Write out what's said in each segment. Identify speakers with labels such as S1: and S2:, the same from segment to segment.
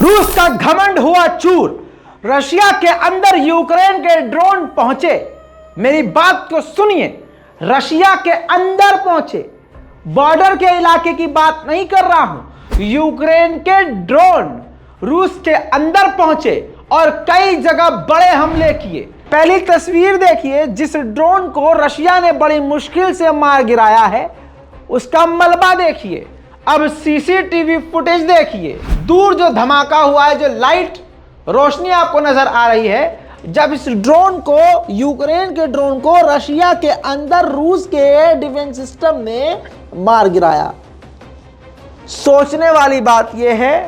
S1: रूस का घमंड हुआ चूर। रशिया के अंदर यूक्रेन के ड्रोन पहुंचे। मेरी बात को सुनिए, रशिया के अंदर पहुंचे, बॉर्डर के इलाके की बात नहीं कर रहा हूं। यूक्रेन के ड्रोन रूस के अंदर पहुंचे और कई जगह बड़े हमले किए। पहली तस्वीर देखिए, जिस ड्रोन को रशिया ने बड़ी मुश्किल से मार गिराया है, उसका मलबा देखिए। अब सीसीटीवी फुटेज देखिए, दूर जो धमाका हुआ है, जो लाइट रोशनी आपको नजर आ रही है, जब इस ड्रोन को, यूक्रेन के ड्रोन को रशिया के अंदर रूस के डिफेंस सिस्टम ने मार गिराया। सोचने वाली बात यह है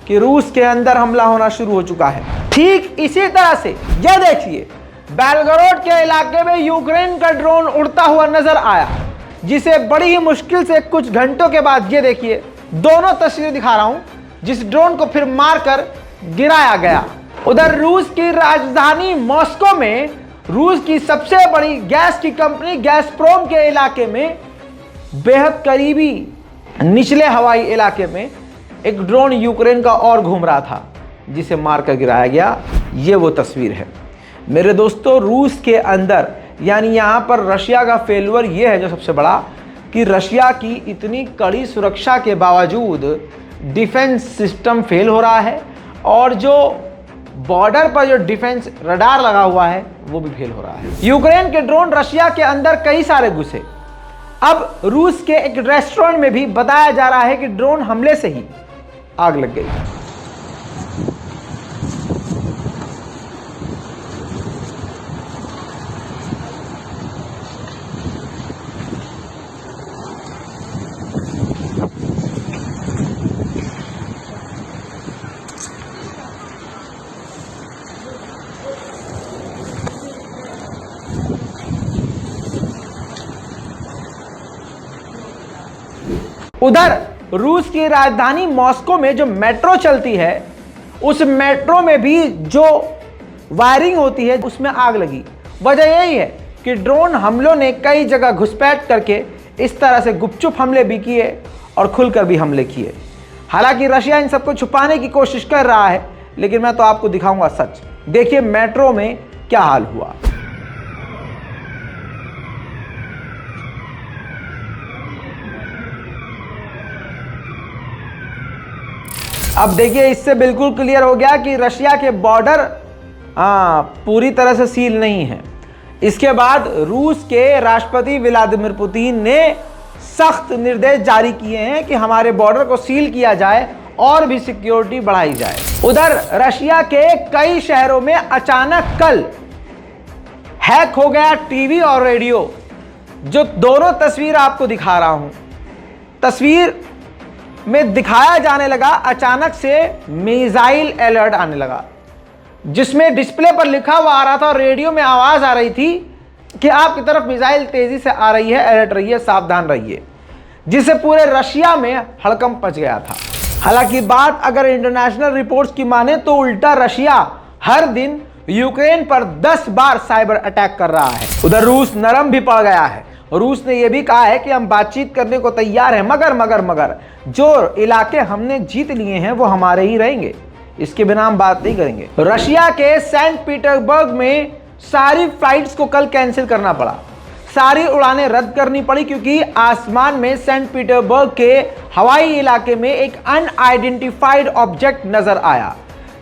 S1: कि रूस के अंदर हमला होना शुरू हो चुका है। ठीक इसी तरह से यह देखिए, बेलगरोड के इलाके में यूक्रेन का ड्रोन उड़ता हुआ नजर आया, जिसे बड़ी ही मुश्किल से कुछ घंटों के बाद, ये देखिए दोनों तस्वीरें दिखा रहा हूं, जिस ड्रोन को फिर मारकर गिराया गया। उधर रूस की राजधानी मॉस्को में रूस की सबसे बड़ी गैस की कंपनी गैसप्रोम के इलाके में बेहद करीबी निचले हवाई इलाके में एक ड्रोन यूक्रेन का और घूम रहा था, जिसे मारकर गिराया गया। ये वो तस्वीर है मेरे दोस्तों। रूस के अंदर, यानी यहाँ पर रशिया का फेल्यूर ये है जो सबसे बड़ा, कि रशिया की इतनी कड़ी सुरक्षा के बावजूद डिफेंस सिस्टम फेल हो रहा है, और जो बॉर्डर पर जो डिफेंस रडार लगा हुआ है वो भी फेल हो रहा है। यूक्रेन के ड्रोन रशिया के अंदर कई सारे घुसे। अब रूस के एक रेस्टोरेंट में भी बताया जा रहा है कि ड्रोन हमले से ही आग लग गई। उधर रूस की राजधानी मॉस्को में जो मेट्रो चलती है, उस मेट्रो में भी जो वायरिंग होती है उसमें आग लगी। वजह यही है कि ड्रोन हमलों ने कई जगह घुसपैठ करके इस तरह से गुपचुप हमले भी किए और खुलकर भी हमले किए। हालांकि रशिया इन सबको छुपाने की कोशिश कर रहा है, लेकिन मैं तो आपको दिखाऊंगा सच। देखिए मेट्रो में क्या हाल हुआ। अब देखिए, इससे बिल्कुल क्लियर हो गया कि रशिया के बॉर्डर पूरी तरह से सील नहीं है। इसके बाद रूस के राष्ट्रपति व्लादिमीर पुतिन ने सख्त निर्देश जारी किए हैं कि हमारे बॉर्डर को सील किया जाए और भी सिक्योरिटी बढ़ाई जाए। उधर रशिया के कई शहरों में अचानक कल हैक हो गया टीवी और रेडियो। जो दोनों तस्वीर आपको दिखा रहा हूं, तस्वीर में दिखाया जाने लगा, अचानक से मिसाइल अलर्ट आने लगा, जिसमें डिस्प्ले पर लिखा हुआ आ रहा था और रेडियो में आवाज आ रही थी कि आपकी तरफ मिसाइल तेजी से आ रही है, अलर्ट रहिए, सावधान रहिए, जिससे पूरे रशिया में हड़कंप मच गया था। हालांकि बात अगर इंटरनेशनल रिपोर्ट्स की माने तो उल्टा रशिया हर दिन यूक्रेन पर 10 बार साइबर अटैक कर रहा है। उधर रूस नरम भी पड़ गया है। रूस ने यह भी कहा है कि हम बातचीत करने को तैयार हैं, मगर जो इलाके हमने जीत लिए हैं वो हमारे ही रहेंगे, इसके बिना हम बात नहीं करेंगे। रशिया के सेंट पीटर्सबर्ग में सारी फ्लाइट्स को कल कैंसिल करना पड़ा, सारी उड़ानें रद्द करनी पड़ी, क्योंकि आसमान में सेंट पीटर्सबर्ग के हवाई इलाके में एक अनआइडेंटिफाइड ऑब्जेक्ट नजर आया,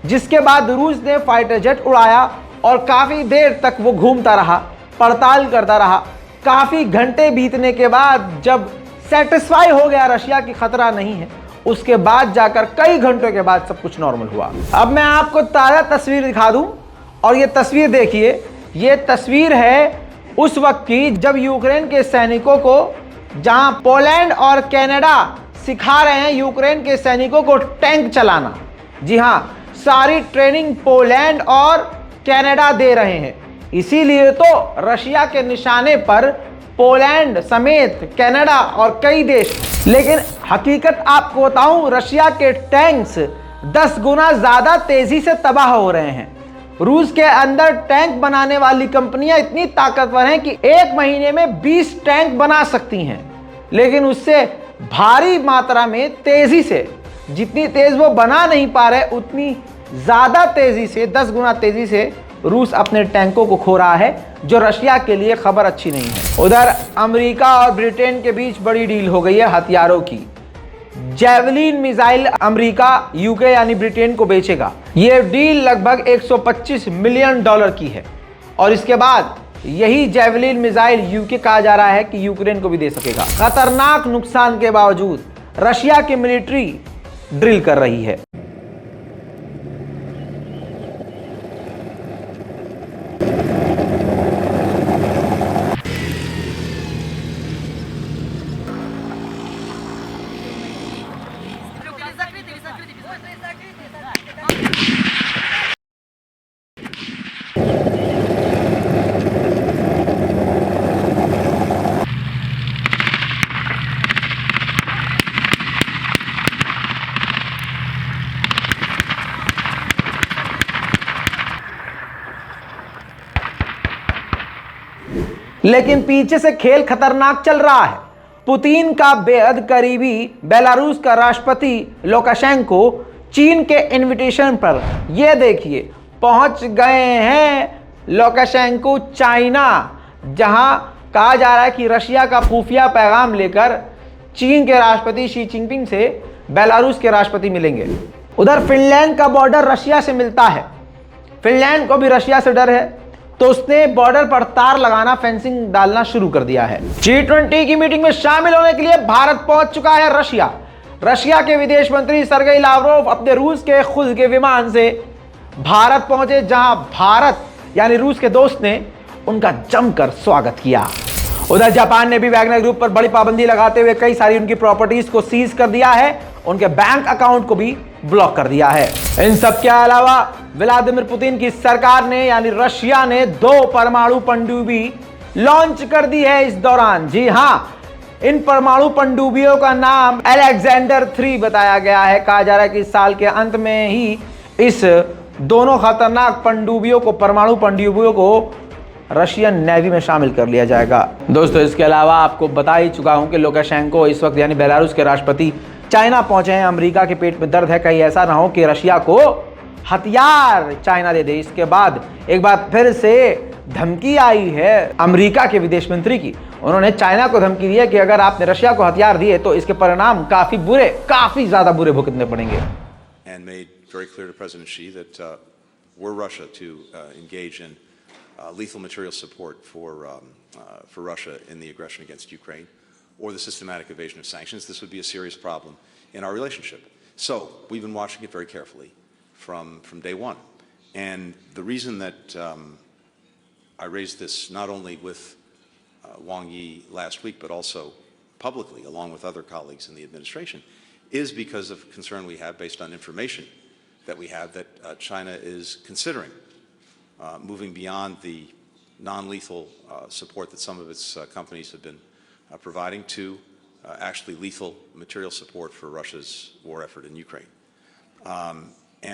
S1: जिसके बाद रूस ने फाइटर जेट उड़ाया और काफी देर तक वो घूमता रहा, पड़ताल करता रहा। काफी घंटे बीतने के बाद जब सेटिस्फाई हो गया रशिया की खतरा नहीं है, उसके बाद जाकर कई घंटों के बाद सब कुछ नॉर्मल हुआ। अब मैं आपको ताज़ा तस्वीर दिखा दूं, और ये तस्वीर देखिए, ये तस्वीर है उस वक्त की जब यूक्रेन के सैनिकों को, जहां पोलैंड और कनाडा सिखा रहे हैं यूक्रेन के सैनिकों को टैंक चलाना। जी हां, सारी ट्रेनिंग पोलैंड और कनाडा दे रहे हैं। इसीलिए तो रशिया के निशाने पर पोलैंड समेत कनाडा और कई देश। लेकिन हकीकत आपको बताऊं, रशिया के टैंक्स 10 गुना ज्यादा तेजी से तबाह हो रहे हैं। रूस के अंदर टैंक बनाने वाली कंपनियां इतनी ताकतवर हैं कि एक महीने में 20 टैंक बना सकती हैं, लेकिन उससे भारी मात्रा में तेजी से जितनी तेज वो बना नहीं पा रहे उतनी ज्यादा तेजी से 10 गुना तेजी से रूस अपने टैंकों को खो रहा है, जो रशिया के लिए खबर अच्छी नहीं है। उधर अमेरिका और ब्रिटेन के बीच बड़ी डील हो गई है हथियारों की। जेवलिन मिसाइल अमेरिका यूके यानी ब्रिटेन को बेचेगा। यह डील लगभग 125 मिलियन डॉलर की है और इसके बाद यही जेवलिन मिसाइल यूके कहा जा रहा है कि यूक्रेन को भी दे सकेगा। खतरनाक नुकसान के बावजूद रशिया की मिलिट्री ड्रिल कर रही है। लेकिन पीछे से खेल खतरनाक चल रहा है। पुतिन का बेहद करीबी बेलारूस का राष्ट्रपति लुकाशेंको चीन के इनविटेशन पर यह देखिए पहुंच गए हैं लुकाशेंको चाइना, जहां कहा जा रहा है कि रशिया का खुफिया पैगाम लेकर चीन के राष्ट्रपति शी जिनपिंग से बेलारूस के राष्ट्रपति मिलेंगे। उधर फिनलैंड का बॉर्डर रशिया से मिलता है। फिनलैंड को भी रशिया से डर है, तो उसने बॉर्डर पर तार लगाना, फेंसिंग डालना शुरू कर दिया है। G20 की मीटिंग में शामिल होने के लिए भारत पहुंच चुका है रशिया। रशिया के विदेश मंत्री सर्गेई लावरोव अपने रूस के खुद के विमान से भारत पहुंचे, जहां भारत यानी रूस के दोस्त ने उनका जमकर स्वागत किया। उधर जापान ने भी वैगनर ग्रुप पर बड़ी पाबंदी लगाते हुए कई सारी उनकी प्रॉपर्टीज को सीज कर दिया है, उनके बैंक अकाउंट को भी ब्लॉक कर दिया है। इन सब के अलावा व्लादिमीर पुतिन की सरकार ने यानी रशिया ने 2 परमाणु पनडुब्बी लॉन्च कर दी है इस दौरान। जी हां, इन परमाणु पनडुब्बियों का नाम अलेक्जेंडर 3 बताया गया है। कहा जा रहा है कि इस साल के अंत में ही इस दोनों खतरनाक पनडुब्बियों को, परमाणु पनडुब्बियों को रशियन नेवी में शामिल कर लिया जाएगा। दोस्तों, इसके अलावा आपको बता ही चुका हूं कि लुकाशेंको इस वक्त यानी बेलारूस के राष्ट्रपति चाइना पहुंचे हैं। अमेरिका के पेट में दर्द है, कहीं ऐसा ना हो कि रशिया को हथियार चाइना दे दे। इसके बाद एक बार फिर से धमकी आई है अमेरिका के विदेश मंत्री की। उन्होंने चाइना को धमकी दी है कि अगर आपने रशिया को हथियार दिए तो इसके परिणाम काफी बुरे, काफी ज्यादा बुरे भुगतने पड़ेंगे।
S2: And made very clear to President Xi that were Russia to engage in lethal material support for Russia in the aggression against Ukraine or the systematic evasion of sanctions, this would be a serious problem in our relationship. So we've been watching it very carefully from day one. And the reason that I raised this not only with Wang Yi last week, but also publicly, along with other colleagues in the administration, is because of concern we have based on information that we have that China is considering moving beyond the non-lethal support that some of its companies have been providing to actually lethal material support for Russia's war effort in Ukraine.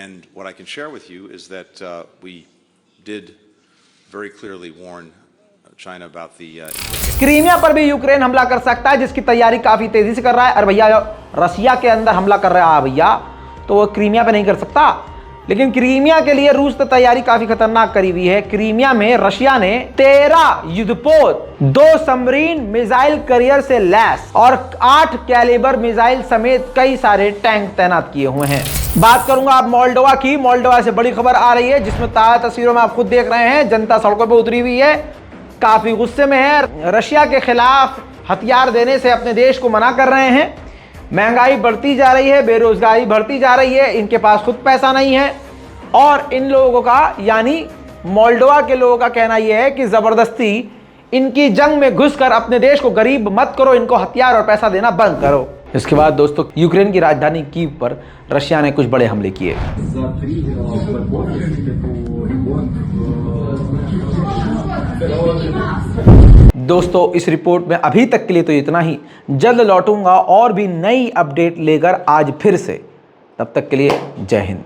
S2: And what I can share with you is that we did very clearly warn China about the
S1: Crimea पर भी Ukraine हमला कर सकता है, जिसकी तैयारी काफी तेजी से कर रहा है। और भैया रशिया के अंदर हमला कर रहा है भैया, तो वो क्रीमिया पे नहीं कर सकता। लेकिन क्रीमिया के लिए रूस तो तैयारी काफी खतरनाक करी हुई है। क्रीमिया में रशिया ने 13 युद्धपोत, 2 सबमरीन मिसाइल करियर से लैस और 8 कैलिबर मिसाइल समेत कई सारे टैंक तैनात किए हुए हैं। बात करूंगा आप मोल्डोवा की। मोल्डोवा से बड़ी खबर आ रही है, जिसमें ताज़ा तस्वीरों में आप खुद देख रहे हैं, जनता सड़कों पर उतरी हुई है, काफी गुस्से में है। रशिया के खिलाफ हथियार देने से अपने देश को मना कर रहे हैं। महंगाई बढ़ती जा रही है, बेरोजगारी बढ़ती जा रही है, इनके पास खुद पैसा नहीं है। और इन लोगों का यानी मोल्डोवा के लोगों का कहना यह है कि जबरदस्ती इनकी जंग में घुसकर अपने देश को गरीब मत करो, इनको हथियार और पैसा देना बंद करो। इसके बाद दोस्तों, यूक्रेन की राजधानी कीव पर रशिया ने कुछ बड़े हमले किए। दोस्तों, इस रिपोर्ट में अभी तक के लिए तो इतना ही। जल्द लौटूंगा और भी नई अपडेट लेकर आज फिर से। तब तक के लिए जय हिंद।